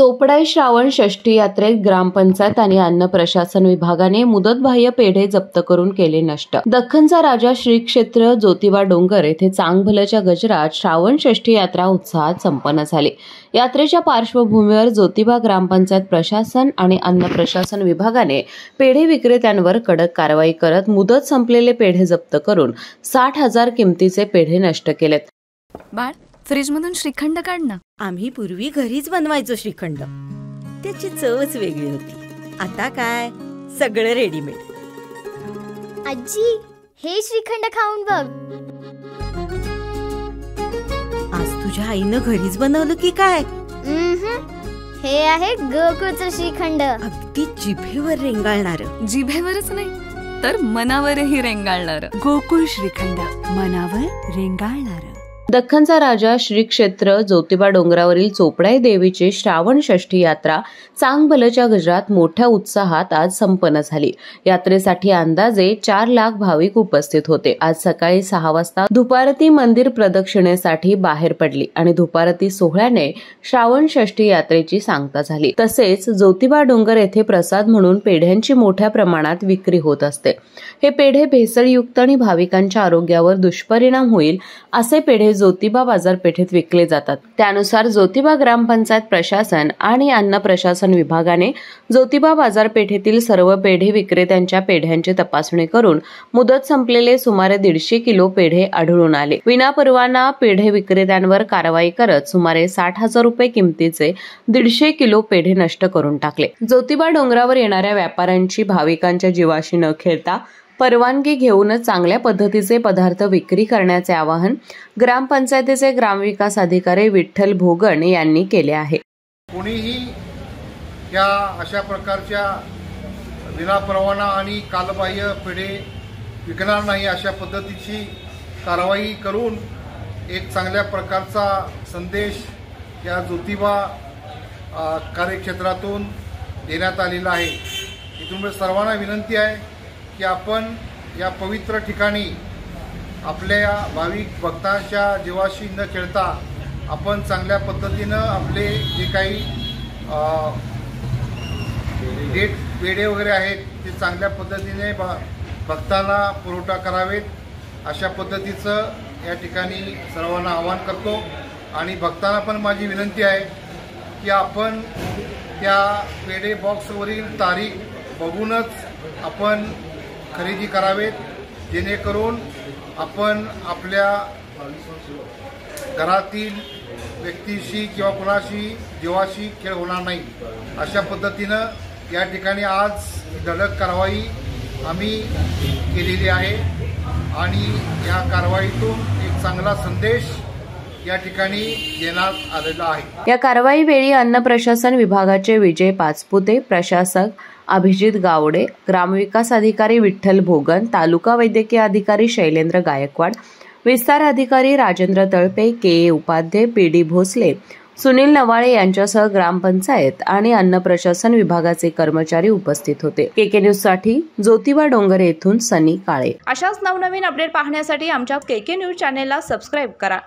चोपडाई श्रावण षष्ठी यात्रेत ग्रामपंचायत आणि अन्न प्रशासन विभागाने मुदतबाह्य पेढे जप्त करून केले नष्ट। दख्खनचा राजा श्री क्षेत्र ज्योतिबा डोंगर येथे चांगभलच्या गजरात श्रावण षष्ठी यात्रा उत्साहात संपन्न झाली। यात्रेच्या पार्श्वभूमीवर ज्योतिबा ग्रामपंचायत प्रशासन आणि अन्न प्रशासन विभागाने पेढे विक्रेत्यांवर कडक कारवाई करत मुदत संपलेले पेढे जप्त करून 60,000 किमतीचे पेढे नष्ट केलेत। बाळ, फ्रीजमधून श्रीखंड काढ ना। आम्ही पूर्वी घरीच बनवायचो श्रीखंड, त्याची चवच वेगळी होती। आता काय सगळं रेडीमेड। आजी, हे श्रीखंड खाऊन बघ। आज तुझ्या आईनं घरीच बनवलं की काय? हे आहे गोकुळचं श्रीखंड। अगदी जिभेवर रेंगाळणार। जिभेवरच नाही तर मनावरही रेंगाळणार। गोकुळ श्रीखंड, मनावर रेंगाळणार। दख्खनचा राजा श्री क्षेत्र ज्योतिबा डोंगरावरील चोपडाई देवीची श्रावण षष्ठी यात्रा चांगभलच्या गजरात मोठ्या उत्साहात आज संपन्न झाली। यात्रेसाठी अंदाजे 4 लाख भाविक उपस्थित होते। आज सकाळी 6 वाजता धुपारती मंदिर प्रदक्षिणेसाठी बाहेर पडली आणि धुपारती सोहळ्याने श्रावण षष्ठी यात्रेची सांगता झाली। तसेच ज्योतिबा डोंगर येथे प्रसाद म्हणून पेढ्यांची मोठ्या प्रमाणात विक्री होत असते। हे पेढे भेसळयुक्त आणि भाविकांच्या आरोग्यावर दुष्परिणाम होईल असे पेढे ज्योतिबा बाजारपेठेत विकले जातात। त्यानुसार ज्योतिबा ग्रामपंचायत प्रशासन आणि अन्न प्रशासन विभागाने ज्योतिबा बाजारपेठेतील सर्व पेढे विक्रेत्यांच्या पेढ्यांची तपासणी करून मुदत संपलेले सुमारे 150 किलो पेढे आढळून आले। विनापरवाना पेढे विक्रेत्यांवर कारवाई करत सुमारे 60,000 रुपये किमतीचे 150 किलो पेढे नष्ट करून टाकले। ज्योतिबा डोंगरावर येणाऱ्या व्यापाऱ्यांची भाविकांच्या जीवाशी न खेळता परवानगी घेऊनच चांगल्या पद्धतीचे पदार्थ विक्री करण्याचे आवाहन ग्रामपंचायतीचे ग्रामविकास अधिकारी विठ्ठल भोगण यांनी केले आहे। कोणीही या अशा प्रकारच्या विनापरवाना आणि कालबाह्य पेढे विकणार नाही अशा पद्धतीची कारवाई करून एक चांगल्या प्रकारचा संदेश या ज्योतिबा कार्यक्षेत्रातून देण्यात आलेला आहे। इथून सर्वांना विनंती आहे की आपण या पवित्र ठिकाणी आपल्या भाविक भक्तांच्या जीवाशी न खेळता आपण चांगल्या पद्धतीनं आपले जे काही पेढे वगैरे आहेत ते चांगल्या पद्धतीने भक्तांना पुरवठा करावेत अशा पद्धतीचं या ठिकाणी सर्वांना आवाहन करतो। आणि भक्तांना पण माझी विनंती आहे की आपण त्या पेढे बॉक्सवरील तारीख बघूनच आपण खरेदी करावेत, जेणेकरून आपण आपल्या घरातील व्यक्तीशी किंवा कोणाशी जीवाशी खेळ होणार नाही अशा पद्धतीनं या ठिकाणी आज धडक कारवाई आम्ही केलेली आहे आणि या कारवाईतून एक चांगला संदेश या ठिकाणी देण्यात आलेला आहे। या कारवाई वेळी अन्न प्रशासन विभागाचे विजय पाचपुते, प्रशासक अभिजित गावडे, ग्रामविकास अधिकारी विठ्ठल भोगण, तालुका वैद्यकीय अधिकारी शैलेंद्र गायकवाड, विस्तार अधिकारी राजेंद्र तळपे, के उपाध्ये, पीडी भोसले, सुनील नवाळे यांच्यासह ग्रामपंचायत आणि अन्न प्रशासन विभागाचे कर्मचारी उपस्थित होते। केके न्यूज साठी ज्योतिबा डोंगर येथून सनी काळे। अशाच नवनवीन अपडेट पाहण्यासाठी आमच्या केके न्यूज चॅनेलला सबस्क्राइब करा।